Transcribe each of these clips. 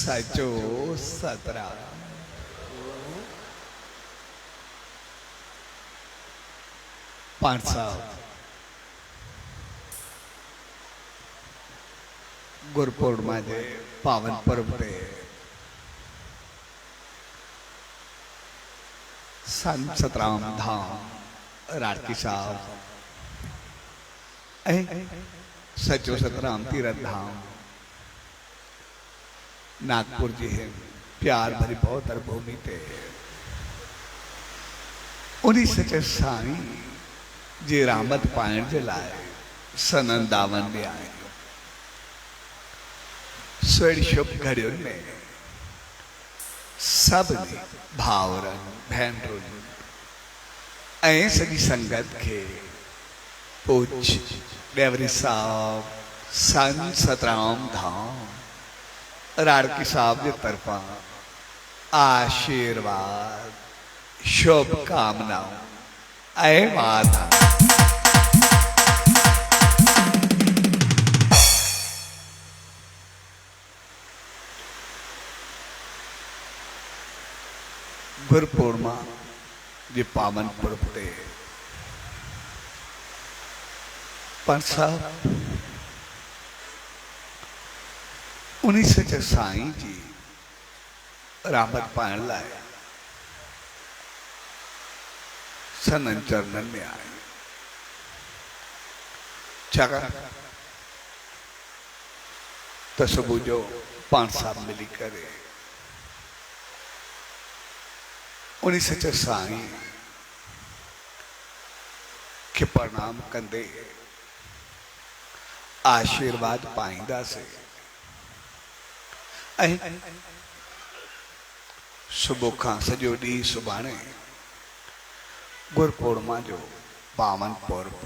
सचो सतरा पांच साहब गुरपुर्णिमा जे पावन पर्व ते सन सतराम धाम राड़की साहब सचो सतराम तीरथ धाम नागपुर जी है प्यार भरी बहुत भूमि ते उन्हीं सचे साई जी रामत पाइण जे लाए सनंदावन में आए स्वेड़ शुभ घड़ियों में सब ने भावरन भेनरुन सजी संगत के पूछ डेवरी साहब सन सतराम धाम राड़की साहब के तरफा आशीर्वाद शुभकामनाओं वादा गुरपुर्णिमा जे पावन पर्व ते उन्हीं से साईं जी रामत पाइण लाए सनन चरणन में आए जगह तो सबू जो पांच साहब मिली करे उन्हीं सचे साईं के प्रणाम कंदे आशीर्वाद पाइंदा से सुबह का सजो डी सुभाणे गुरपुर्णिमा जो पावन पर्व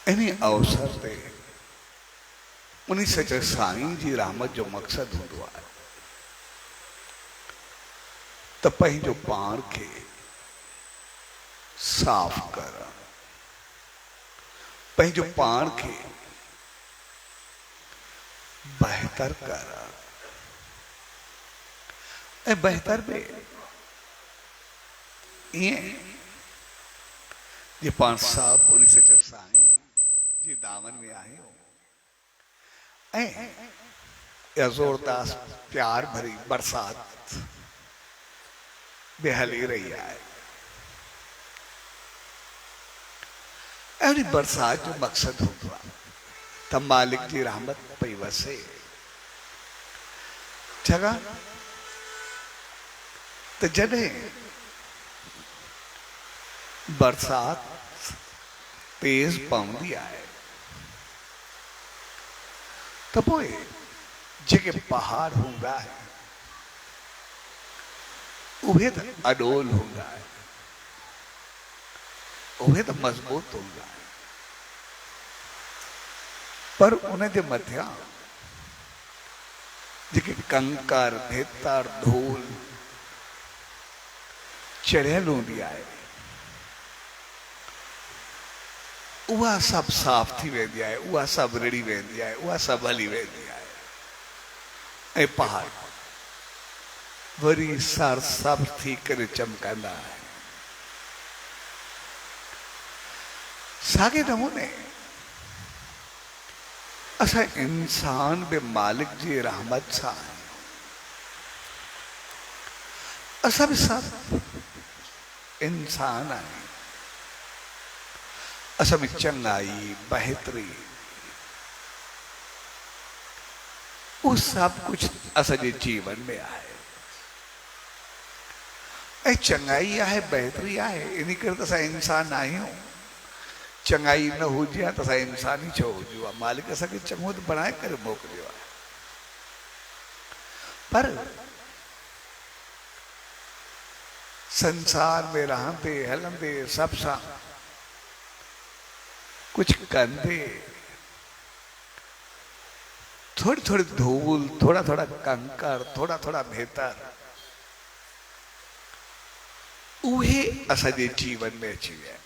इन्हीं अवसर ते उन्हीं सचे साईं जी रहमत जो मकसद होंदो आहे तो पंहिंजो पाण के साफ कर पंहिंजो पाण के बेहतर कर बेहतर में ये पांच साहब उन्हीं सचे साईं जी दामन में आए हो जोरदार प्यार भरी बरसात बेहली रही है एवरी बरसात जो मकसद होगा तब मालिक की रहमत पई वसे जगह तो जडे बरसात तेज पवंदी है तो पोए जेके पहाड़ होंदा है उहे तो अडोल होंदा है उहे तो मजबूत होंदा है पर उन्हें जे मध्या जेके कंकर भेतर धूल चढ़ियल हूंदी है उहा सब साफ थी वेंदी है उहा सब रिड़ी वेंदी है उहा सब हली वेंदी है पहाड़ वरी सर सब थी करे चमकंदा है सागे नमूने असा इंसान बे मालिक जी रहमत सा असा भी सब इंसान है असा में चंगाई बेहतरी वो सब कुछ असाजे जीवन में आए चंगाई है बेहतरी है इन कर असा इंसान आहियूं चंगाई न हुजे तो असा इंसान ही छो हुजो मालिक असा के चंगो तो बनाए करे मोकलियो है पर संसार में रहंदे हलंदे सब सा कुछ कंदे थोड़ी थोड़ी धूल थोड़ा थोड़ा कंकर थोड़ा थोड़ा भेतर उहे असाजे जीवन में अची विया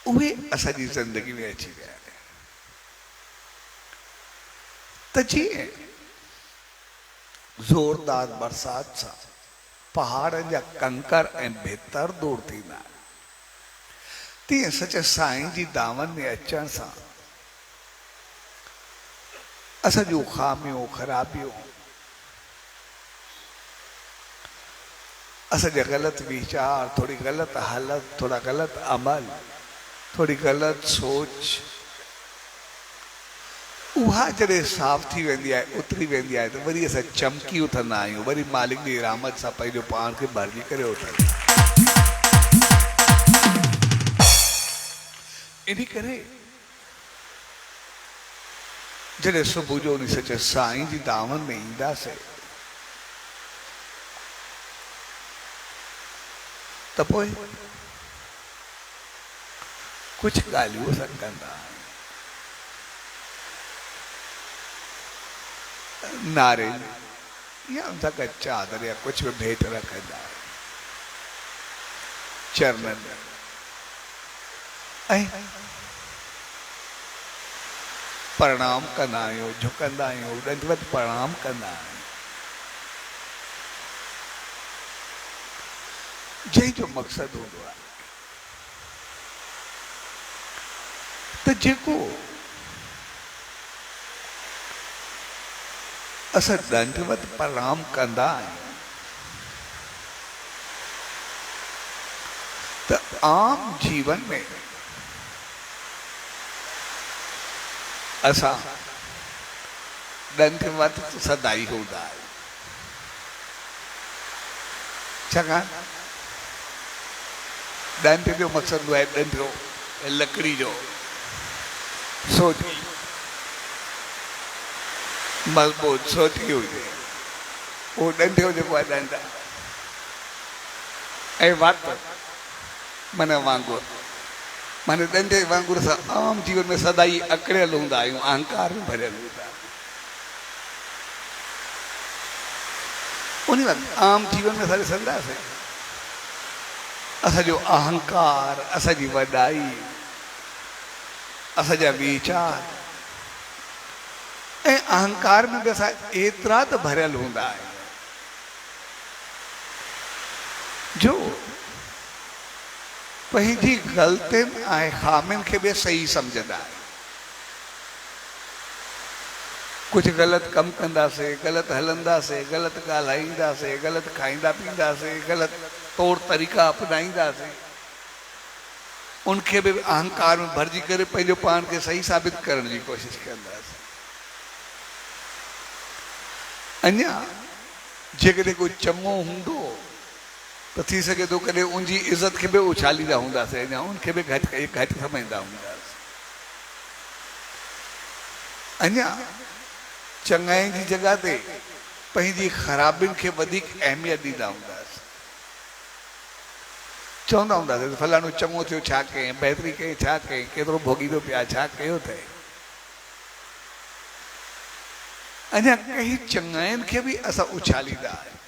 उहे असांजी ज़िंदगी में अची विया आहिनि। त जीअं ज़ोरदार बरसात सां पहाड़नि जा कंकर ऐं भितर दूर थींदा आहिनि, तीअं सच साईं जी दामन में अचण सां असां जूं ख़ामियूं ख़राबियूं, असांजा ग़लति वीचार, थोड़ी ग़लति हालत, थोड़ा ग़लति अमल, थोड़ी ग़लति सोच, उहा जॾहिं साफ़ थी वेंदी आहे, उतरी वेंदी आहे, त वरी असां चमकी उथंदा आहियूं, वरी मालिक जी रहमत सां पंहिंजो पाण खे भरिजी करे उथंदा आहियूं। इन करे जॾहिं सुबुह जो उन सच साईं जी दामन में ईंदासीं त पोइ कुछ ॻाल्हियूं असां कंदा आहियूं, नारियल या उनसां गॾु चादर या कुछ बि भेंट रखंदा आहियूं चरणनि में, ऐं प्रणाम कंदा आहियूं, झुकंदा आहियूं, दंडवत प्रणाम कंदा आहियूं, जंहिंजो मक़सदु हूंदो आहे त जेको असां दंडवत प्रणाम कंदा आहियूं त आम जीवन में असां दंडवत सदाई हूंदा आहियूं, छाकाणि दंड जो मक़सदु आहे ॾंडो लकड़ी जो सोटी मज़बूत सोटी हुजे, उहो ॾंडो जेको आहे ॾंड ऐं वात माना वांगुरु, माना ॾंडे वांगुरु सां आम जीवन में सदाई अकड़ियल हूंदा आहियूं, अहंकार में भरियल हूंदा आहियूं। उन वक़्तु आम जीवन में असां ॾिसंदासीं असांजो अहंकार, असांजी वॾाई, असांजा वीचार ऐं अहंकार में बि असां एतिरा त भरियल हूंदा आहियूं जो पंहिंजी ग़लतियुनि ऐं ख़ामियुनि खे बि सही सम्झंदा आहियूं। कुछ ग़लति कमु कंदासीं, ग़लति हलंदासीं, ग़लति ॻाल्हाईंदासीं, ग़लति खाईंदा पींदासीं, ग़लति तौर तरीक़ा अपनाईंदासीं, उनखे बि अहंकार में भरिजी करे पंहिंजो पाण खे सही साबित करण जी कोशिशि कंदासीं। अञा जेकॾहिं कोई चङो हूंदो त थी सघे थो कॾहिं उनजी इज़त खे बि उछालींदा हूंदासीं, अञा उनखे बि घटि सम्झंदा हूंदासीं, अञा चङाई जी जॻह ते पंहिंजी ख़राबियुनि खे वधीक अहमियत ॾींदा हूंदासीं, चवंदा हूंदासीं त फलाणो चङो थियो छा कयईं, बहितरी कयईं छा कयईं, केतिरो भोॻींदो पिया छा कयो अथई। अञा कंहिं चङाइनि खे बि असां उछालींदा आहियूं,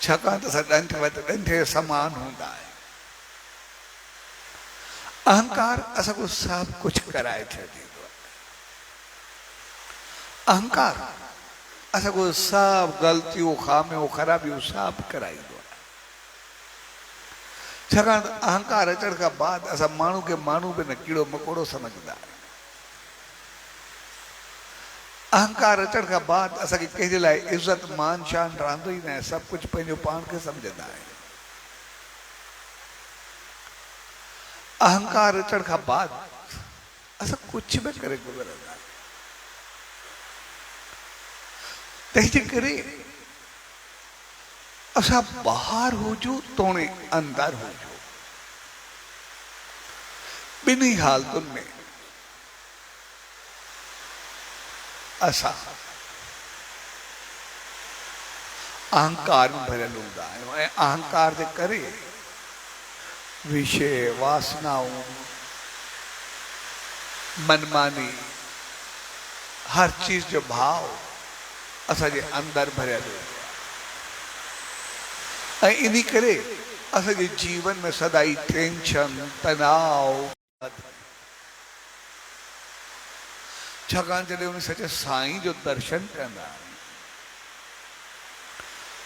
छाकाणि त असां ॾंडे समान हूंदा आहियूं। अहंकार असांखो सभु कुझु कराए छॾींदो आहे, अहंकार असांखो सभु ग़लतियूं ख़ामियूं ख़राबियूं सभु कराईंदो आहे, छाकाणि त अहंकार अचण खां बाद असां माण्हू खे माण्हू बि न कीड़ो मकोड़ो सम्झंदा आहियूं। अहंकार अचण खां बाद असांखे कंहिंजे लाइ इज़त मान शान रहंदो ई न आहे, सभु कुझु पंहिंजो पाण खे सम्झंदा आहियूं। अहंकार अचण खां बाद असां कुझु बि करे गुज़रंदा आहियूं। तंहिंजे करे असां ॿाहिरि हुजूं तोणे अंदरि हुजूं, ॿिन्ही हालतुनि में असां अहंकार में भरियल हूंदा आहियूं ऐं अहंकार जे करे विषय वासनाऊं मनमानी हर चीज जो भाव असांजे अंदरि भरियल हूंदो आहे। ऐं इन करे असांजे जीवन में सदाई टेंशन तनाव छाकाणि जॾहिं उन सचे साईं जो दर्शन कंदा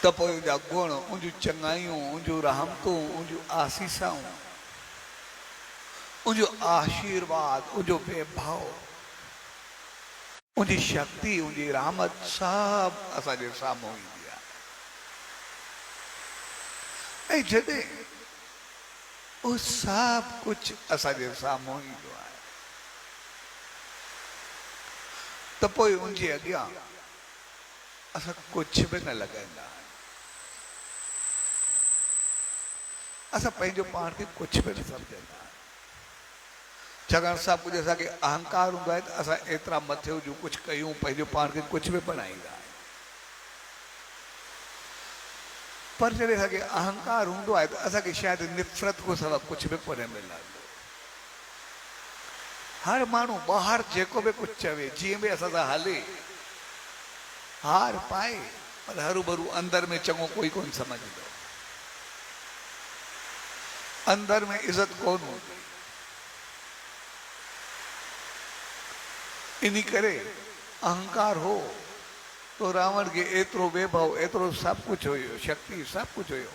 त पोइ उनजा गुण उनजूं चङाइयूं उनजूं रहमतूं उनजूं आसीसाऊं उनजो आशीर्वाद उनजो वैभव उनजी शक्ति उनजी रहमत सभु असांजे साम्हूं ईंदी आहे। ऐं जॾहिं उहो सभु कुझु असांजे साम्हूं ईंदो आहे त पोइ उनजे अॻियां असां कुझु बि न लॻाईंदा आहियूं। असां पंहिंजो पाण खे कुझु बि न सम्झंदा आहियूं छाकाणि सभु कुझु असांखे अहंकार हूंदो आहे त असां एतिरा मथे हुजूं कुझु कयूं पंहिंजो पाण खे कुझु बि बणाईंदा आहियूं। पर जॾहिं असांखे अहंकार हूंदो आहे त असांखे शायदि निफ़रत खां सवाइ कुझु बि कोन्हे मिलंदो। हर माण्हू ॿाहिरि जेको बि कुझु चवे जीअं बि असां सां हले हार पाए पर हरू भरू अंदर में चङो कोई कोन सम्झंदो। अंदर में इज़त कोन हूंदी। इन करे अहंकार हो तो रावण के एतिरो वैभव एतिरो सभु कुझु हुयो शक्ति सभु कुझु हुयो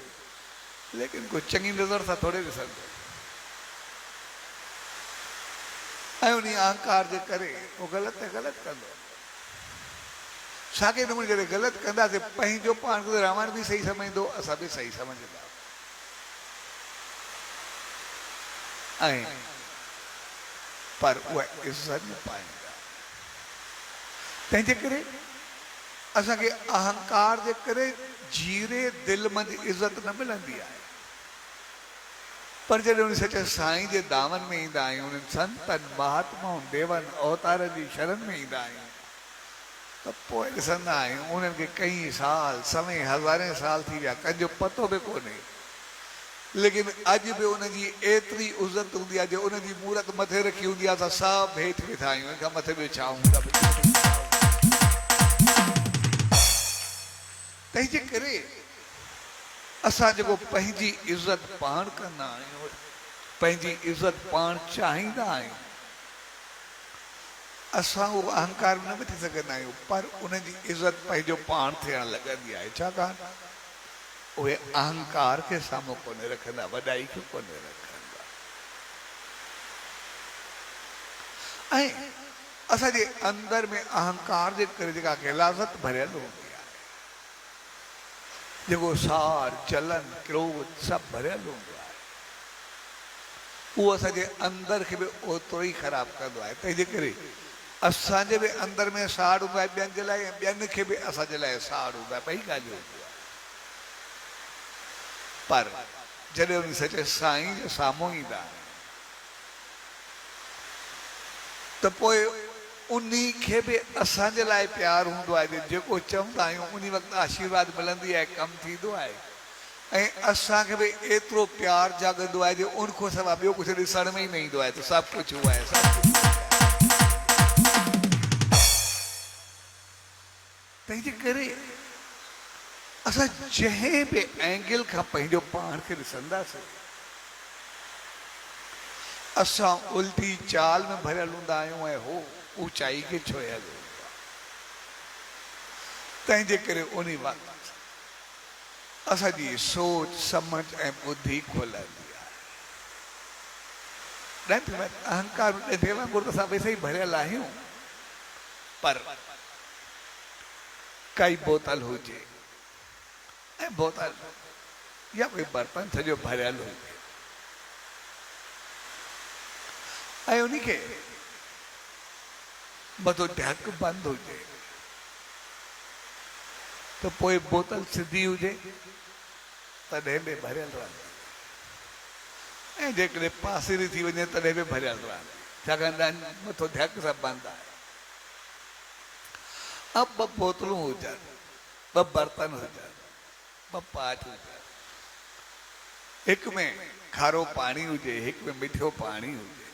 लेकिन कोई चङी नज़र सां थोरे ॾिसंदो। ऐं उन अहंकार जे करे उहो ग़लति ते ग़लति कंदो। साॻे नमूने जॾहिं ग़लति कंदासीं पंहिंजो पाण खे रावण बि सही सम्झंदो असां बि सही सम्झंदा ऐं पर उहा इज़त न पाईंदा। तंहिंजे करे असांखे अहंकार जे करे जीरे दिलि मंझि इज़त न मिलंदी आहे। पर जॾहिं उन सचे साईं जे दामन में ईंदा आहियूं उन्हनि संतनि महात्माउनि देवनि अवतारनि जी शरण में ईंदा आहियूं त पोइ ॾिसंदा आहियूं उन्हनि खे कई साल समय हज़ारे साल थी विया कंहिंजो पतो बि कोन्हे लेकिन अॼु बि उनजी एतिरी इज़त हूंदी आहे जो उनजी मूरत मथे रखी हूंदी आहे असां सभु हेठि वेठा आहियूं हिन खां मथे ॿियो छा हूंदा। तंहिंजे करे असां जेको पंहिंजी इज़त पाण कंदा आहियूं पंहिंजी इज़त पाण चाहींदा आहियूं असां उहो अहंकार न वठी सघंदा आहियूं पर उनजी इज़त पंहिंजो पाण थियणु लॻंदी आहे छाकाणि उहे अहंकार खे साम्हूं कोन्हे रखंदा वॾाई खे कोन्हे रखंदा। ऐं असांजे अंदर में अहंकार जे करे जेका गिलाज़त भरियल हूंदी आहे जेको सार जलन क्रोध सभु भरियल हूंदो आहे उहो असांजे अंदर खे बि ओतिरो ई ख़राबु कंदो आहे। तंहिंजे करे असांजे बि अंदर में साड़ हूंदो आहे ॿियनि जे लाइ ऐं ॿियनि खे बि असांजे लाइ साड़ हूंदो आहे ॿई ॻाल्हियूं हूंदियूं आहे। पर जॾहिं उन सचे साईं जे साम्हूं ईंदा त पोइ उन खे बि असांजे लाइ प्यारु हूंदो आहे जेको चवंदा आहियूं उन वक़्तु आशीर्वाद मिलंदी आहे कमु थींदो आहे ऐं असांखे बि एतिरो प्यारु जाॻंदो आहे जो उन खां सवाइ ॿियो कुझु ॾिसण में ई न ईंदो आहे त सभु कुझु उहो आहे सभु कुझु तंहिंजे करे असां जंहिं बि एंगल खां पंहिंजो पाण खे ॾिसंदासीं असां उल्टी चाल में भरियल हूंदा आहियूं ऐं हो ऊचाई खे छुहियल हूंदो आहे। तंहिंजे करे उन वक़्तु असांजी सोच समझ ऐं बुद्धि खुलंदी आहे। अहंकार ॾंडे वांगुरु असां वैसे ई भरियल आहियूं पर काई बोतल हुजे ऐं बोतल या कोई बर्तन सॼो भरियल हुजे ऐं उन खे मथो ढक बंदि हुजे त पोइ बोतल सिधी हुजे तॾहिं बि भरियल रहंदी ऐं जेकॾहिं पासीरी थी वञे तॾहिं बि भरियल रहंदी छाकाणि मथो ढक सां बंदि आहे। अब ॿ बोतलूं हुजनि ॿ बर्तन हुजनि ॿ पाट हुजनि हिक में खारो पाणी हुजे हिक में मिठो पाणी हुजे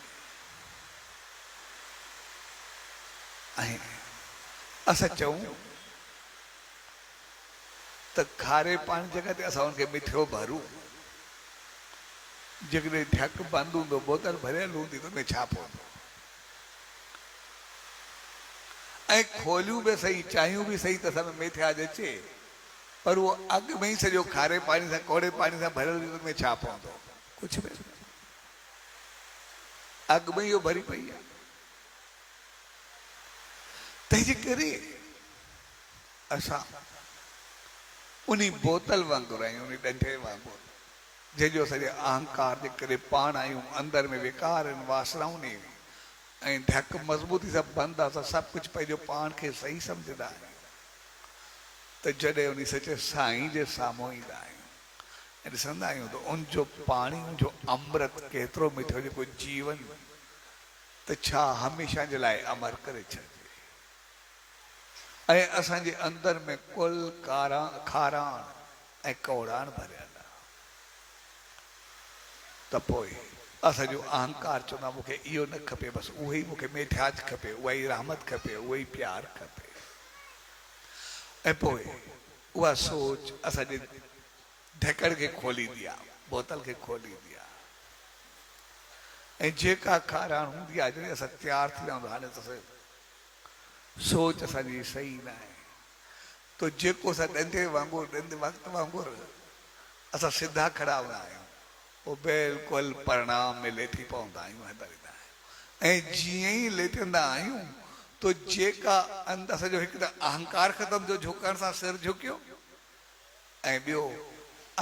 ऐं असां चऊं त खारे पाणी जॻह ते असां हुनखे मिठो भरूं जेकॾहिं ढक बंद हूंदो बोतल भरियल हूंदी तो में छा पवंदो। ऐं खोलियूं भी सही चाहियूं भी सही त सब में थिया अचे पर वो अग में ही सॼो खारे पानी से कोड़े पानी से भरियल हुजे में छा पवंदो कुछ भी अग में यो भरी पई है। तंहिंजे करे असां उन्हीं बोतल वांगुरु आहियूं उन्हीं डंडे वांगुरु जंहिंजो सॼे अहंकार जे करे पाण आहियूं अंदर में विकार आहिनि वासनाऊं नी ऐं ढक मज़बूती सां बंदि आहे सभु कुझु पंहिंजो पाण खे सही सम्झंदा आहियूं त जॾहिं उन सचे साईं जे साम्हूं ईंदा आहियूं ऐं ॾिसंदा आहियूं त उनजो पाणी उनजो अमृत केतिरो मिठो जेको जीवन त छा हमेशह जे लाइ अमर करे छॾिजे ऐं असांजे अंदर में कुल खाराण ऐं कौड़ाण भरियल आहे त पोइ असांजो अहंकार चवंदा मूंखे इहो न खपे बसि उहो ई मूंखे मेठाज खपे उहा ई रहमत खपे उहो ई प्यार खपे ऐं पोइ उहा सोच असांजे ढकण खे खोलींदी आहे बोतल खे खोलींदी आहे ऐं जेका खाराण हूंदी आहे जॾहिं असां तयारु थी रहंदो हाणे त सोच असांजी सही न आहे तो जेको असां ॾंदे वांगुरु ॾंदे वक़्तु वांगुरु असां सिधा खड़ा हूंदा आहियूं वो बिल्कुलु परिणाम में लेथी पवंदा आहियूं ऐं जीअं ई लेटंदा आहियूं तो जेका अंदरि असांजो हिकु त अहंकार ख़तमु थियो झुकण सां सिर झुकियो ऐं ॿियो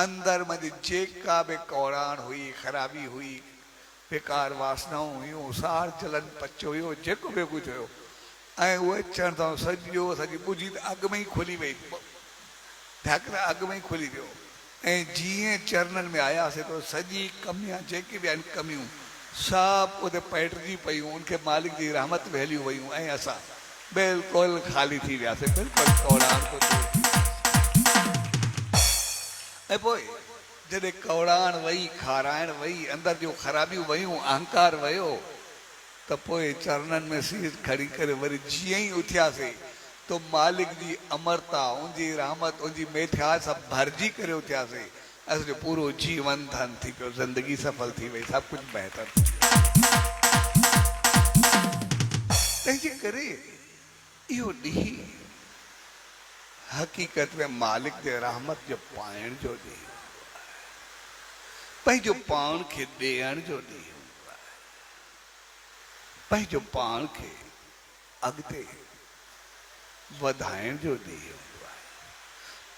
अंदरि मुंहिंजी जेका बि कौड़ाण हुई ख़राबी हुई बेकार वासनाऊं हुयूं सार जलन पचो हुयो जेको बि कुझु हुयो ऐं उहे चवण सां सॼो असांजी ॿुझी त अॻु में ई खुली वई ढक अॻु में ई खुली वियो ऐं जीअं चरणनि में आयासीं तो सॼी कमियां जेके बि आहिनि कमियूं सभु उते पइटिजी पयूं उनखे मालिक जी रहमत वहिलियूं वयूं ऐं असां बिल्कुलु ख़ाली थी वियासीं बिल्कुलु कौड़ाण को ऐं पोइ जॾहिं कौड़ाण वई खाराइण वई अंदरि जो ख़राबियूं वयूं अहंकार वयो त पोइ चरणनि में सीर खड़ी करे वरी जीअं ई उथियासीं तो मालिक जी अमरता उनजी रहमत उनजी मेठास सभु भरिजी करे उथियासीं असांजो पूरो जीवन धन थी पियो ज़िंदगी सफल थी वई सभु कुझु बहितर थी वियो तंहिंजे करे इहो ॾींहुं हक़ीक़त में मालिक जे रहमत जो पाइण जो ॾींहुं पंहिंजो पाण खे ॾियण जो ॾींहुं पंहिंजो पाण खे अॻिते वधाइण जो ॾींहुं हूंदो आहे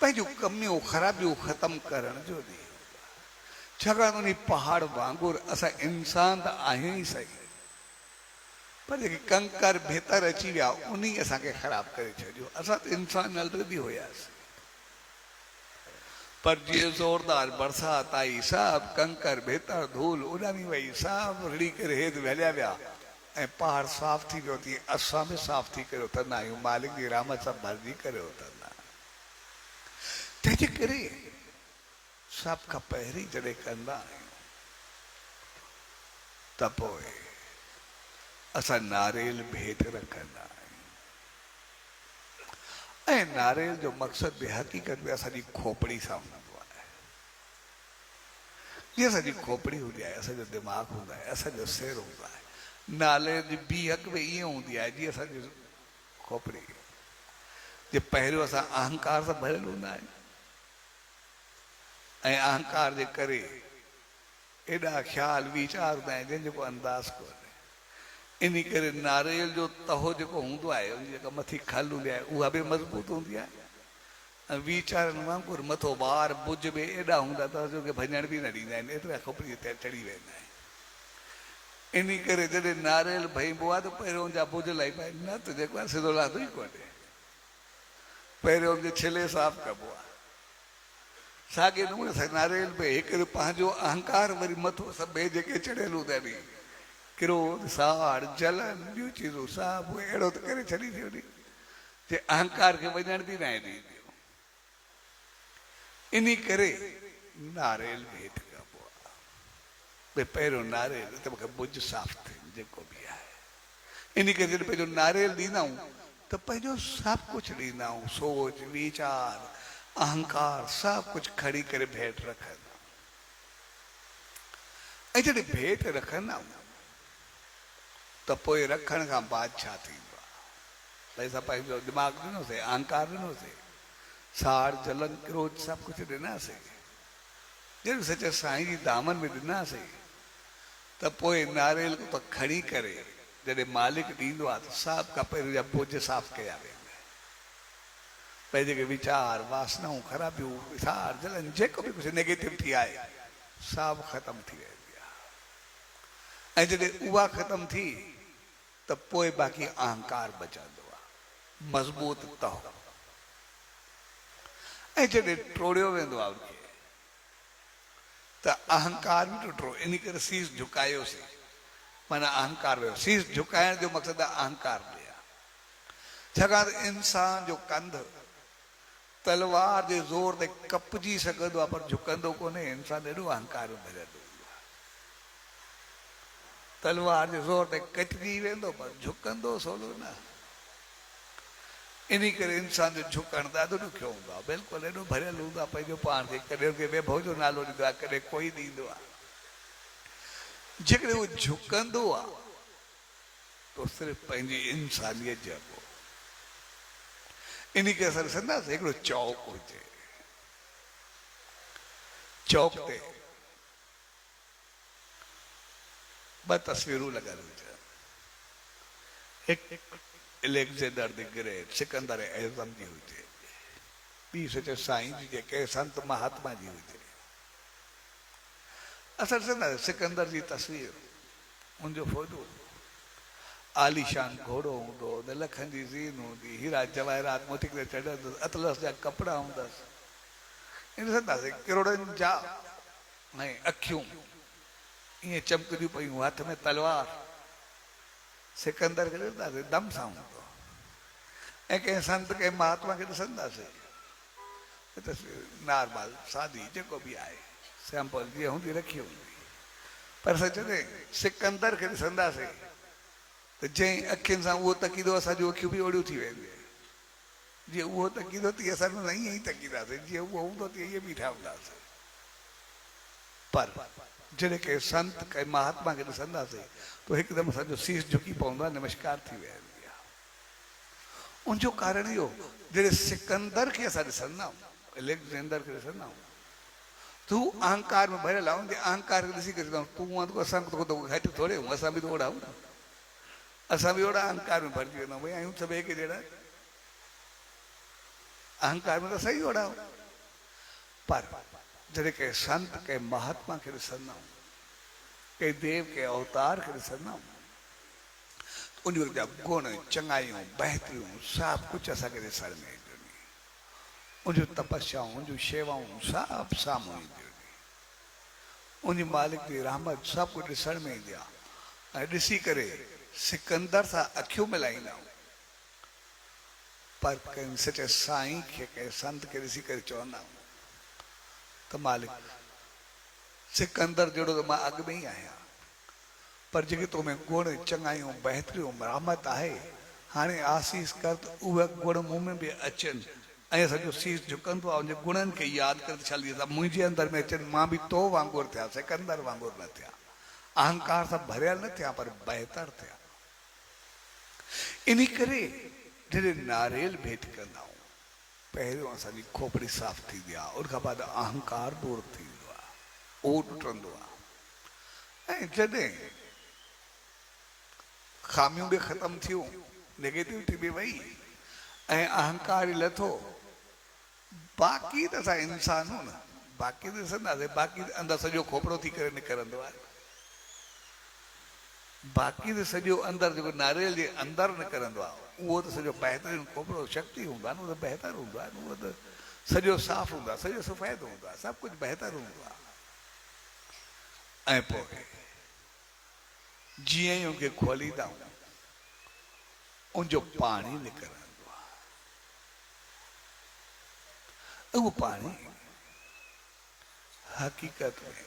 पंहिंजूं कमियूं ख़राबियूं ख़तमु करण जो ॾींहुं हूंदो आहे छाकाणि उन पहाड़ वांगुरु असां इंसान त आहियूं ई सही पर जेके कंकर भीतर अची विया उन ई असांखे ख़राबु करे छॾियो असां त इंसान ऑलरेडी हुयासीं पर जीअं ज़ोरदार बरसाति आई सभु कंकर भीतर धूल उॾामी वई सभु रिड़ी करे हेठि वहिलिया विया ऐं पहाड़ साफ़ थी वियो थी असां बि साफ़ थी करे उथंदा आहियूं मालिक जी रहमत सां भरिजी करे उथंदा तंहिंजे करे सभ खां पहिरीं जॾहिं कंदा आहियूं त पोइ असां नारेल भेट रखंदा आहियूं ऐं नारेल जो मक़सदु बि हक़ीक़त में असांजी खोपड़ी सां हूंदो आहे जीअं असांजी खोपड़ी हूंदी आहे असांजो दिमाग़ हूंदो आहे असांजो सिर हूंदो आहे नाले जी बीहक में ईअं हूंदी आहे जीअं असांजी खोपड़ी जे पहिरियों असां अहंकार सां भरियल हूंदा आहियूं ऐं अहंकार जे करे एॾा ख़्याल वीचार हूंदा आहिनि जंहिंजो को अंदाज़ कोन्हे इन करे नारेल जो तहो जेको हूंदो आहे उन जेका मथी खल हूंदी आहे उहा बि मज़बूत हूंदी आहे ऐं वीचारनि वांगुरु मथो ॿार भुज बि एॾा हूंदा त असांखे भञण बि न ॾींदा आहिनि एतिरा खोपड़ी ते चढ़ी वेंदा आहिनि इन करे जॾहिं नारेल भइबो आहे त पहिरियों जा भुज लही पाए न त जेको आहे सिधो लाथो ई कोन्हे पहिरियों हुनखे छिले साफ़ कबो आहे साॻे नमूने सां नारेल में हिकु पंहिंजो अहंकार वरी मथो सभु ॿिए जेके चढ़ियल हूंदा आहिनि क्रोध साड़ जलन ॿियूं चीज़ूं सभु अहिड़ो त करे छॾी थी वञे जे अहंकार खे वञण बि न ॾींदियूं इन करे नारेल भेट कबो आहे पहिरियों नारेल त मूंखे भुज साफ़ थिए जेको बि आहे इन करे जॾहिं पंहिंजो नारेल ॾींदा आहियूं त पंहिंजो सभु कुझु ॾींदा आहियूं सोच वीचार अहंकार सभु कुझु खड़ी करे भेट रखंदा ऐं जॾहिं भेट रखंदा आहियूं त पोइ रखण खां बाद छा थींदो आहे? भई असां पंहिंजो दिमाग़ ॾिनोसीं, अहंकार ॾिनोसीं, साड़ जलन क्रोध सभु कुझु ॾिनासीं, जॾहिं सच साईं जी दामन में ॾिनासीं त पोइ नारेल तो खणी करे जॾहिं मालिक ॾींदो आहे त साफ़ खां पहिरियों जा बोझ साफ़ कया वेंदा। भई जेके वीचार वासनाऊं ख़राबियूं साड़ जलन जेको बि कुझु नेगेटिविटी आहे साफ़ ख़तमु थी वेंदी आहे। ऐं जॾहिं उहा ख़तमु थी त पोइ बाक़ी अहंकार बचंदो आहे, मज़बूत तहो। ऐं जॾहिं टोड़ियो वेंदो आहे उनखे त अहंकार बि टुटो। इन करे शीश झुकायोसीं, माना अहंकार वियो। शीश झुकाइण जो मक़सदु आहे अहंकार ॾे आहे। छाकाणि त इंसान जो कंध तलवार जे ज़ोर ते कपजी सघंदो आहे पर झुकंदो कोन्हे। इंसान एॾो अहंकार में भरियल हूंदो आहे, तलवार जे ज़ोर ते कटजी वेंदो पर झुकंदो सवलो न। इन करे इंसान जो झुकण ॾाढो ॾुखियो हूंदो आहे, बिल्कुलु एॾो भरियल हूंदो आहे पंहिंजो पाण खे। कॾहिं उनखे वैभव जो नालो ॾींदो आहे, कॾहिं कोई ॾींदो आहे। जेकॾहिं उहो झुकंदो आहे त सिर्फ़ु पंहिंजी इंसानियत जबो। इन करे असां ॾिसंदासीं हिकिड़ो चौक हुजे, चौक ते ॿ तस्वीरूं लॻल हुजनि, हिकु एलेक्जेंडर द ग्रेट सिकंदर एज़म जी हुजे, ॿी सचे साईं जी जेके संत महात्मा जी हुजे। असां ॾिसंदासीं सिकंदर जी तस्वीर, उनजो फोटो, आलीशान घोड़ो हूंदो, लखनि जी ज़ीन हूंदी, हीरा जवाहरात मोती करे चढ़ंदुसि, अतलस जा कपिड़ा हूंदसि। ॾिसंदासीं किरोड़नि जा ऐं अखियूं ईअं चमकदियूं पयूं, हथ में तलवार। सिकंदर खे ॾिसंदासीं दम सां हूंदो। ऐं कंहिं संत कंहिं महात्मा खे ॾिसंदासीं नॉर्मल सादी जेको बि आहे सैंपल जीअं हूंदी रखी हूंदी। पर असां जॾहिं सिकंदर खे ॾिसंदासीं त जंहिं अखियुनि सां उहो तकींदो असांजूं अखियूं बि ओड़ियूं थी वेंदियूं। जीअं उहो तकींदो तीअं असां ईअं ई तकींदासीं, जीअं उहो हूंदो तीअं इहे बीठा हूंदासीं। पर जॾहिं कंहिं संत कंहिं महात्मा खे ॾिसंदासीं तो हिकदमि असांजो शीश झुकी पवंदो आहे, नमस्कार थी वेंदी आहे। उनजो कारण इहो, जॾहिं सिकंदर खे असां ॾिसंदा आहियूं, एलेक्जेंडर खे ॾिसंदा आहियूं, तूं अहंकार में भरियल आहे। अहंकार खे ॾिसी करे तूं असां घटि थोरे हूं, असां बि त ओड़ा आहियूं न, असां बि ओड़ा अहंकार में भरिजी वेंदा आहियूं। भई आहियूं सभु हिकु जहिड़ा, अहंकार में त सही ओड़ा आहियूं। पर जॾहिं कंहिं संत कंहिं महात्मा खे ॾिसंदा आहियूं, कंहिं देव के अवतार खे ॾिसंदा आहियूं, उनजा गुण चङाइयूं बहितरियूं सभु कुझु असांखे ॾिसण में ईंदियूं। उनजूं तपस्याऊं उनजूं शेवाऊं सभु साम्हूं ईंदियूं। उन मालिक जी रहमत सभु कुझु ॾिसण में ईंदी आहे। ऐं ॾिसी करे सिकंदर सां अखियूं मिलाईंदा आहियूं, पर कंहिं सचे साईं खे कंहिं संत खे ॾिसी करे चवंदा आहियूं त मालिक सिकंदर जहिड़ो त मां अॻु में ई आहियां, पर जेके तो में गुण चङाइयूं बहितरियूं रहमत आहे, हाणे आसीस कर त उहे गुण मूं में बि अचनि ऐं असांजो शीश झुकंदो आहे। उनजे गुणनि खे यादि करे छाली मुंहिंजे अंदरि में अचनि, मां बि तो वांगुरु थिया, सिकंदर वांगुरु न थिया, अहंकार सां भरियल न थिया पर बहितर थिया। इन करे जॾहिं नारेल भेंट कंदा आहियूं, पहिरियों असांजी खोपड़ी साफ़ थींदी आहे, उनखां बाद अहंकार दूर थींदो आहे, उहो टुटंदो आहे। ऐं जॾहिं खामियूं बि ख़तमु थियूं, नेगेटिविटी बि वई ऐं अहंकार ई लथो, बाक़ी त असां इंसान आहियूं न, बाक़ी त ॾिसंदासीं, बाक़ी अंदरि सॼो खोपड़ो थी करे निकिरंदो आहे। बाक़ी त सॼो अंदरि जेको नारेल जे अंदरि निकिरंदो आहे, उहो त सॼो बहितरीनु खोपड़ो शक्ति हूंदो आहे न, उहो त बहितर हूंदो आहे न, उहो त सॼो साफ़ हूंदो आहे, सॼो सफ़ेद हूंदो आहे, सभु कुझु बहितर हूंदो आहे। ऐं पोइ जीअं ई उनखे खोलींदा आहियूं, उनजो पाणी निकिरंदो आहे। उहो पाणी हक़ीक़त में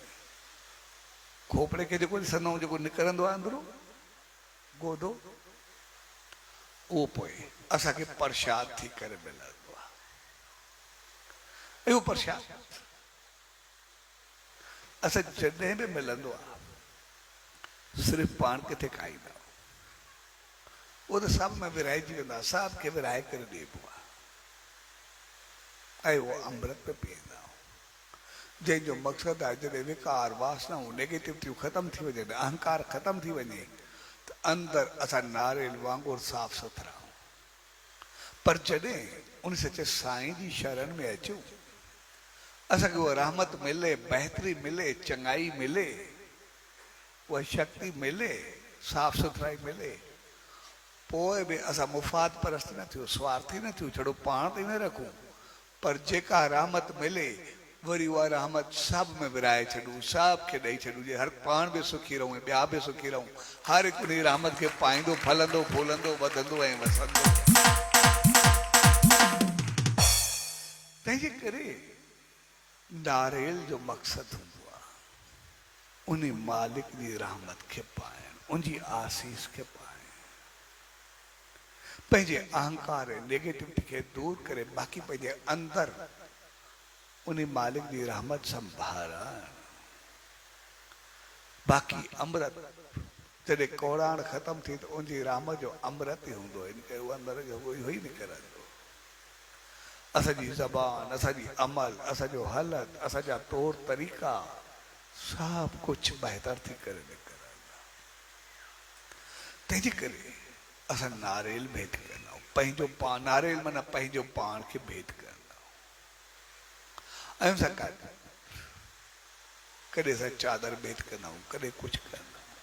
खोपड़े खे जेको ॾिसंदा आहियूं, जेको निकिरंदो आहे अंदरो गोदो, उहो पोइ असांखे प्रसाद थी करे मिलंदो आहे। इहो प्रसाद असां जॾहिं बि मिलंदो आहे सिर्फ़ पाण किथे खाईंदा, वो तो सब में विराइजी वेंदा, सब खे विराए करे ॾिबो आहे, ऐं उहो अमृत पे पीअंदा, जंहिंजो मक़सदु आहे जॾहिं विकार वासनाऊं नेगेटिविटियूं ख़तमु थी वञे, अहंकार ख़तमु थी वञे, त अंदरि असां नारेल वांगुरु साफ़ सुथरा। पर जॾहिं उन सचे साईं जी शरण में अचूं, असांखे उहा रहमत मिले, बहितरी मिले, चङाई मिले, उहा शक्ति मिले, साफ़ सुथराई मिले, पोइ बि असां मुफ़ाद परस्त न थियूं, स्वार्थी न थियूं, छड़ो पाण ते न रखूं, पर जेका रहमत मिले वरी उहा रहमत सभ में विराए छॾूं, सभ खे ॾेई छॾूं, जे हर पाण बि सुखी रहूं ऐं ॿिया बि सुखी रहूं, हर हिकु उन रहमत खे पाईंदो, फलंदो, फूलंदो, वधंदो ऐं वसंदो। तंहिंजे करे नारेल जो मक़सदु हूंदो आहे उन मालिक जी रहमत खे पाइण, उनजी आसीस खे पाइण, पंहिंजे अहंकार ऐं नेगेटिविटी खे दूर करे बाक़ी पंहिंजे अंदरि उन मालिक जी रहमत संभारण। बाक़ी अमृत जॾहिं कोड़ाण ख़तमु थी त उनजी रहमत जो अमृत ई हूंदो, इन करे उहो अंदरि जो उहो ई निकिरंदो। असांजी ज़बान, असांजी अमल, असांजो हलत, असांजा तौर तरीक़ा सभु कुझु बहितर थी करे निकिरंदा। तंहिंजे करे असां नारेल भेंट कंदा आहियूं, पंहिंजो पाण, नारेल माना पंहिंजो पाण खे भेंट कंदा आहियूं। ऐं सां कॾहिं असां चादर भेंट कंदा आहियूं, कॾहिं कुझु कंदा आहियूं,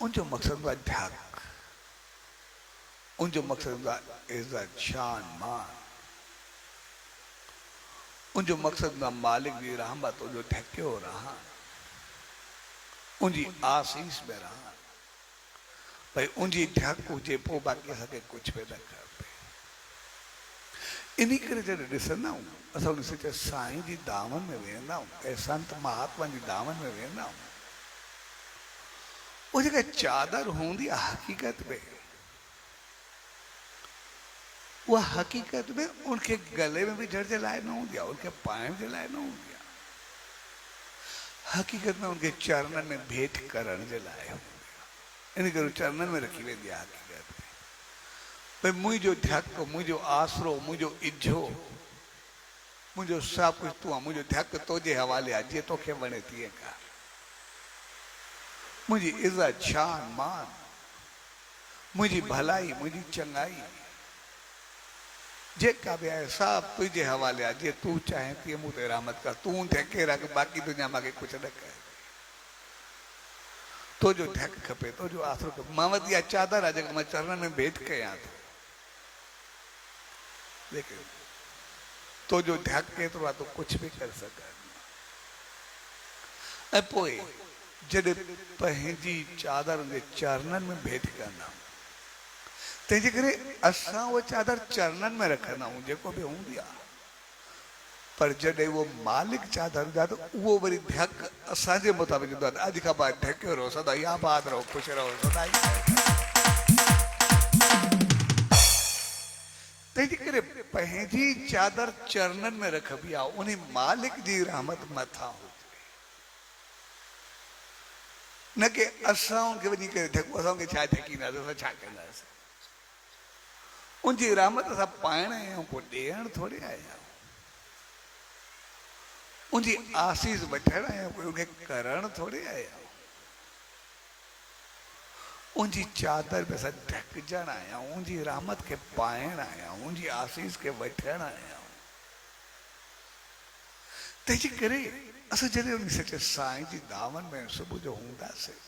उनजो मक़सदु आहे ध्यानु, उनजो मक़सदु आहे इज़त, शान, मान, उनजो मक़सदु आहे मालिक जी रहमत, उनजो ढकियो रहण, उनजी आसीस में रहण, भई उनजी ढक हुजे पोइ बाक़ी असांखे कुझु बि न खपे। इन करे जॾहिं ॾिसंदा आहियूं असां उन सचे साईं जी दामन में वेहंदा आहियूं ऐं संत महात्मा जी दामन में वेहंदा आहियूं, उहा जेका चादर हूंदी आहे हक़ीक़त में, उहा हक़ीक़त में उनखे गले में विझण जे लाइ न हूंदी आहे, उनखे पाइण जे लाइ न हूंदी आहे, हक़ीक़त में उनखे चरणनि में भेंट करण जे लाइ हूंदी आहे। इन करे चरणनि में रखी वेंदी आहे हक़ीक़त में, भई मुंहिंजो ढक, मुंहिंजो आसरो, मुंहिंजो इझो, मुंहिंजो सभु कुझु तूं आहे, मुंहिंजो ढक तुंहिंजे हवाले आहे, जीअं तोखे वणे तीअं कर, मुंहिंजी इज़त, शान, मान, मुंहिंजी भलाई, मुंहिंजी चङाई जेका बि आहे सभु तुंहिंजे हवाले आहे, जीअं तूं चाहे तीअं मूं ते रहमत कर, तूं ढके रख, बाक़ी दुनिया मूंखे कुझु न कर, तुंहिंजो ढक खपे, तुंहिंजो आसरो खपे, मां वटि इहा चादर आहे जेका मां चरणनि में भेंट कयां थो, लेकिन तुंहिंजो ढक केतिरो आहे, तूं कुझु बि करे सघां। ऐं पोइ जॾहिं पंहिंजी चादर जे चरणनि में भेंट कंदा आहियूं, तंहिंजे करे असां उहा चादर चरणनि में रखंदा आहियूं जेको बि हूंदी आहे, पर जॾहिं उहो मालिक चादर हूंदा त उहो वरी ढक असांजे मुताबिक़ हूंदो आहे, अॼु खां बाद ढकियो रहो, सदा आबाद रहो, ख़ुशि रहो, सदा। तंहिंजे करे पंहिंजी चादर चरणनि में रखबी आहे, उन मालिक जी रहमत मथां हुजे, न कि असां उनखे वञी करे ढकूं, असां उनखे छा ढकींदासीं, असां छा कंदासीं, उनजी रहमत असां पाइण आया आहियूं, को ॾियण थोरी आया आहियूं, उनजी आसीस वठण आया आहियूं, कोई उनखे करण थोरी आया आहियूं, उनजी चादर में असां ढकजण आया आहियूं, उनजी रहमत खे पाइण आया आहियूं, उनजी आसीस खे वठण आया आहियूं। तंहिंजे करे असां जॾहिं उन सचे साईं जी दामन में सुबुह जो हूंदासीं,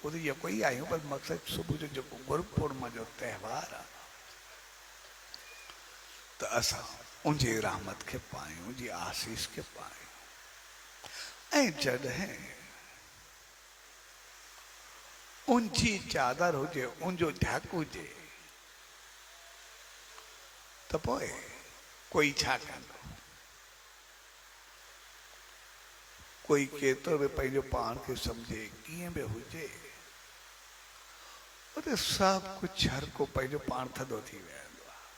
उते यको ई आहियूं, पर मक़सदु सुबुह जो जेको गुरु पूर्णिमा जो त्योहार आहे, त असां उनजी रहमत खे पायूं, उनजी आसीस खे पायूं। ऐं जॾहिं उनजी चादर हुजे, उनजो ढक हुजे, त पोइ कोई छा कंदो, कोई केतिरो बि पंहिंजो पाण खे सम्झे, कीअं बि हुजे, उते सभु कुझु हर को पंहिंजो पाण थधो थी वेंदो आहे,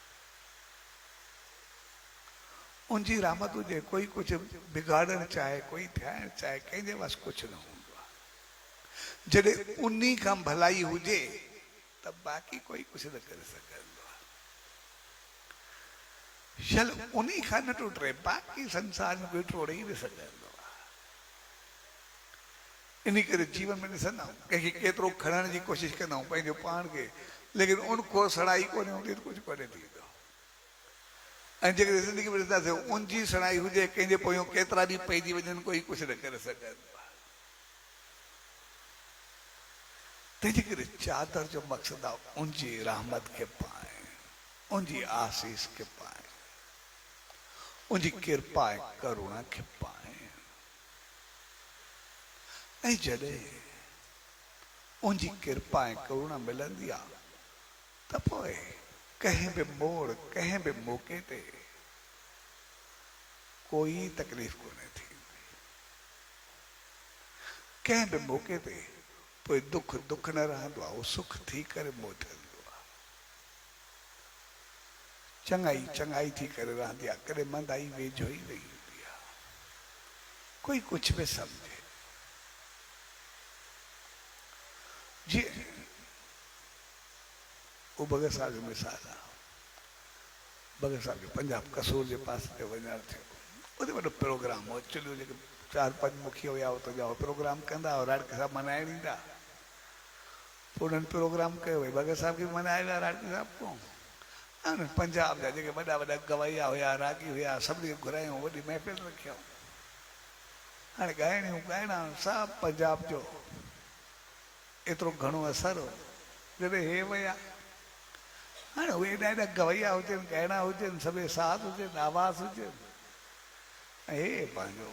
उनजी रहमत हुजे, कोई कुछ बिगाड़ण चाहे, कोई ठाहिण चाहे, कंहिंजे बस कुछ न हूंदो आहे। जॾहिं उन्ही खां भलाई हुजे त बाक़ी कोई कुछ न करे सघंदो आहे। शल उन्ही खां न टुटे, बाक़ी संसार में कोई टोड़े ई न सघंदो आहे। इन करे जीवन में ॾिसंदा आहियूं, कंहिंखे केतिरो खणण जी कोशिशि कंदा आहियूं पंहिंजो पाण खे, लेकिन उन को सड़ाई कोन्हे हूंदी त कुझु कोन्हे थींदो। ऐं जेकॾहिं ज़िंदगी में ॾिसंदासीं उनजी सड़ाई हुजे, कंहिंजे पोयों केतिरा ॾींहं पइजी वञनि, कोई कुझु न करे सघंदो आहे। तंहिंजे करे चादर जो मक़सदु आहे उनजी रहमत खे पाए, उनजी आसीस खे पाए, उनजी कृपा ऐं करुणा खे पाए। ऐं जॾहिं उनजी कृपा ऐं करुणा मिलंदी आहे त पोइ कंहिं बि मोड़, कंहिं बि मौक़े ते कोई तकलीफ़ कोन्हे थींदी। कंहिं बि मौक़े ते पोइ दुख दुख न रहंदो आहे, उहो सुख थी करे मोटंदो आहे। चङाई चङाई थी करे रहंदी आहे, कॾहिं मंदाई वेझो ई वेही हूंदी आहे। कोई कुछ बि सम्झे। जीअं वो भगत साहब जो मिसाल आहे। भगत साहब जो पंजाब कसूर जे पास ते वञणु थियो, उते वॾो प्रोग्राम हो। एक्चुअली जेके 4-5 मुखिया हुया उते जा प्रोग्राम कंदा और राडके साहब मनाइण ईंदा। पोइ उन्हनि प्रोग्राम कयो, भई भगत साहब खे मनाए विया राडके साहब को। ऐं पंजाब जा जेके वॾा वॾा गवैया हुया, रागी हुया, सभिनी खे घुरायूं, वॾी महफ़िल रखियऊं। हाणे ॻाइणियूं ॻाइणा सभु पंजाब जो एतिरो घणो असरु हो। जॾहिं हे विया, हाणे उहे एॾा एॾा गवैया हुजनि, ॻाइणा हुजनि, सभु साज़ हुजनि, आवाज़ हुजनि, ऐं हे पंहिंजो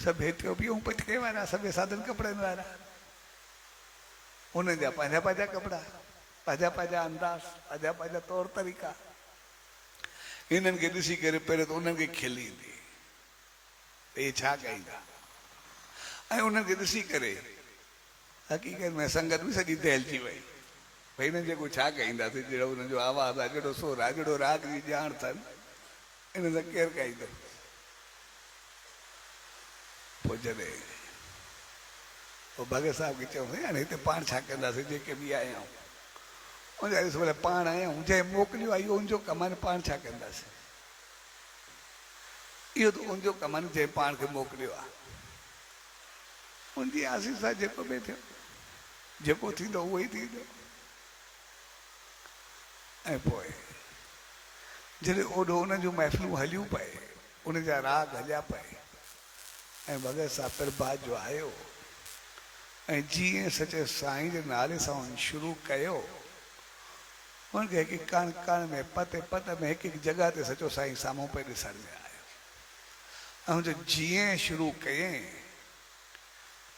सभु हेठि ॿियूं पटिके वारा, सभु साधन कपिड़नि वारा, उन्हनि जा पंहिंजा पंहिंजा कपिड़ा, पंहिंजा पंहिंजा अंदाज़, पंहिंजा पंहिंजा तौर तरीक़ा। हिननि खे ॾिसी करे पहिरियों त उन्हनि खे खिल ईंदी, इहे छा ॻाईंदा। ऐं उन्हनि खे ॾिसी करे हक़ीक़त में संगत बि सॼी दहिलजी वई, भई हिननि जेको छा ॻाईंदासीं, जहिड़ो हुननि जो आवाज़ आहे, जहिड़ो सुर आहे, जहिड़ो राग जी ॼाण अथनि, हिन सां केरु ॻाईंदो। पोइ जॾहिं पोइ भगत साहब खे चयूं, हाणे हिते पाण छा कंदासीं, जेके बि आया आहियूं उनजा ॾिस भले पाण आया आहियूं, जंहिं मोकिलियो आहे इहो उनजो कमु आहे, पाण छा कंदासीं। इहो त उनजो कमु आहे, जंहिं पाण खे मोकिलियो आहे। उनजी आसीस आहे, जेको बि थियो, जेको थींदो उहो ई थींदो। ऐं पोइ जॾहिं ओॾो उन्हनि जूं महफ़िलूं हलियूं पए, उनजा राग हलिया पए, ऐं भगत साहब प्रभात जो आयो, ऐं जीअं सचे साईं जे नाले सां शुरू कयो, उनखे हिकु कण कण में, पत पत में, हिकु हिकु जॻह ते सचो साईं साम्हूं पे ॾिसण में आयो। ऐं हुनजो जीअं शुरू कयईं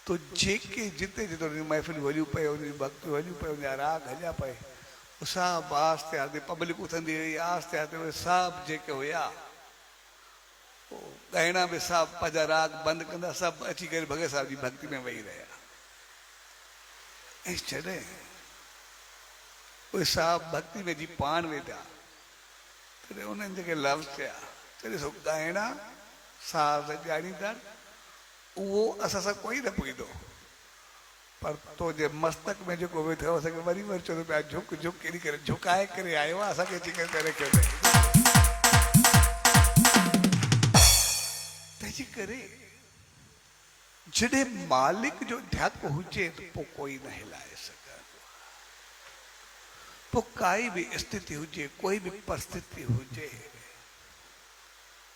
तो जेके जिते जिते उनजी महफ़िलूं हलियूं पए, उनजी भक्तियूं हलियूं पए, उनजा राग हलिया पए, सभु आस्ते आस्ते पब्लिक उथंदी रही, आस्ते आस्ते उहे सभु जेके हुया ॻाइणा बि सभु पंहिंजा राग बंदि कंदा, सभु अची करे भगत साहब जी भक्ति में वेही रहिया। ऐं जॾहिं उहे सभु भक्ति में जी पाण वेठा, तॾहिं उन्हनि जेके लफ़्ज़ चया, चए ॾिसो ॻाइणा साज़ ॼाणींदड़ उहो असां सां कोई न पुॼंदो, पर तो जे मस्तक में जेको वेठो असांखे वरी वरी चवंदो पिया झुक झुक, केॾी करे झुकाए करे आयो आहे, असांखे अची करे रखियो अथई। तंहिंजे करे जॾहिं मालिक जो ढक हुजे त पोइ कोई न हिलाए सघंदो। पोइ काई बि स्थिति हुजे, कोई बि परिस्थिति हुजे,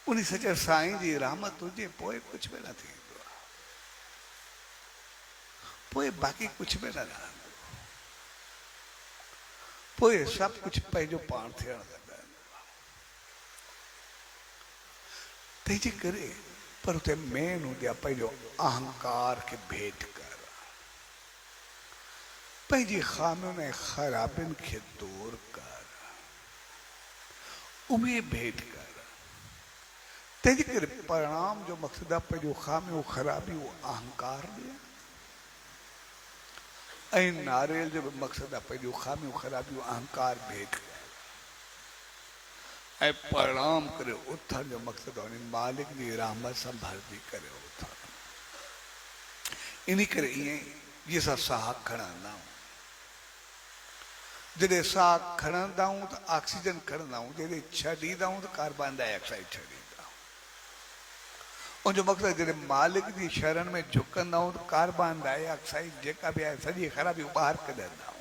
उन सचे साईं जी रहमत हुजे, पोइ कुझु बि न थींदो आहे, पोइ बाक़ी कुझु बि न रहंदो, पोइ सभु कुझु पंहिंजो पाण थियण लॻंदो आहे। तंहिंजे करे पर उते मेन हुजे आहे पंहिंजो अहंकार खे भेंट कर, पंहिंजी ख़ामियुनि ऐं ख़राबियुनि खे दूर कर, उहे भेंट कर। तंहिंजे करे परिणाम जो मक़सदु आहे पंहिंजो ख़ामियूं ख़राबियूं अहंकार ॾियणु, ऐं नारेल जो बि मक़सदु आहे पंहिंजो ख़ामियूं ख़राबियूं अहंकार भेंट कर। ऐं प्रणाम करे उथण जो मक़सदु वञे मालिक जी रहमत सां भरिजी करे उथण। इन करे ईअं जीअं असां साह खणंदा आहियूं, जॾहिं साह खणंदा आहियूं त ऑक्सीजन खणंदा आहियूं, जॾहिं छॾींदा आहियूं त कार्बन डाइऑक्साइड छॾींदा आहियूं। उनजो मक़सदु जॾहिं मालिक जी शरण में झुकंदा आहियूं त कार्बन डाइऑक्साइड जेका बि आहे सॼी ख़राबियूं ॿाहिरि कढंदा आहियूं।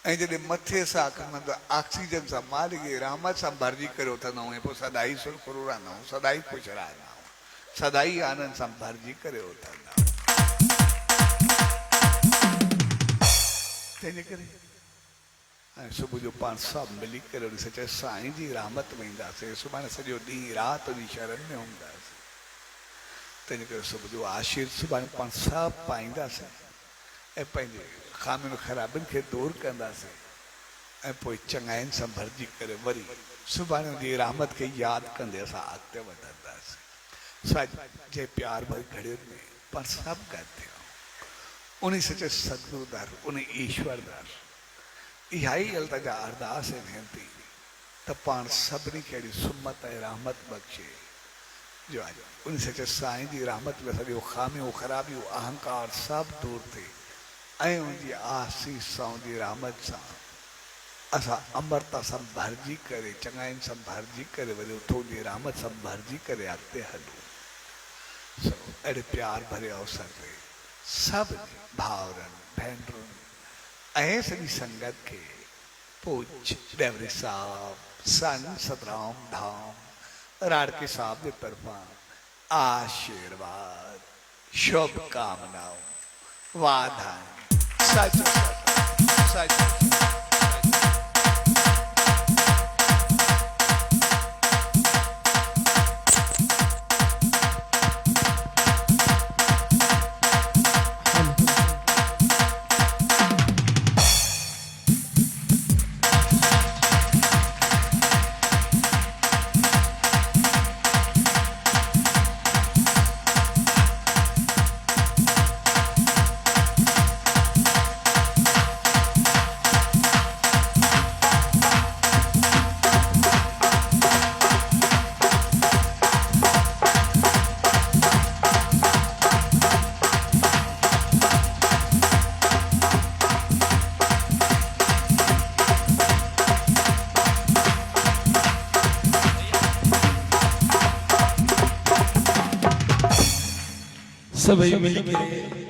ऐं जॾहिं मथे सां खणंदा ऑक्सीजन सां मालिक जी रहमत सां भरिजी करे उथंदा आहियूं, ऐं पोइ सदाई सुरखुरू रहंदा आहियूं, सदाई ख़ुशि रहंदा आहियूं, सदाई आनंद सां भरिजी करे उथंदा आहियूं। तंहिंजे करे ऐं सुबुह जो पाण सभु मिली करे उन सचे साईं जी रहमत में ईंदासीं। सुभाणे सॼो ॾींहुं राति उन शरण में हूंदासीं। तंहिंजे करे सुबुह जो आशीर्वाद सुभाणे पाण सभु पाईंदासीं ऐं पंहिंजे ख़ामियुनि ख़राबियुनि खे दूरि कंदासीं ऐं पोइ चङाइनि सां भरिजी करे वरी सुभाणे जी रहमत खे यादि कंदे असां अॻिते वधंदासीं। जे प्यार भरी घड़ियुनि में पाण सभु गॾु थियूं उन सचे सतगुरु दर उन ईश्वर दर इहा ई अल्ता अरदास ऐं वेनती त पाण सभिनी खे अहिड़ी सुमत ऐं रहमत बख़्शे जो आहे उन सचे साईं जी रहमत में सॼो ख़ामियूं ख़राबियूं अहंकार सभु दूरि थिए ऐं उनजी आसीस सां उनजी रहमत सां असां अमरता सां भरिजी करे चङाइनि सां भरिजी करे वरी उनजी रहमत सां भरिजी करे अॻिते हलूं। अहिड़े प्यार भरे अवसर ते सभु भाउरनि भेनरुनि ऐं सॼी संगत खे पूज्य डेवरी साहब सन सतराम धाम राड़के साहब के तरफां आशीर्वाद शुभकामनाओं वाधाएं सच सच। सभी मिलके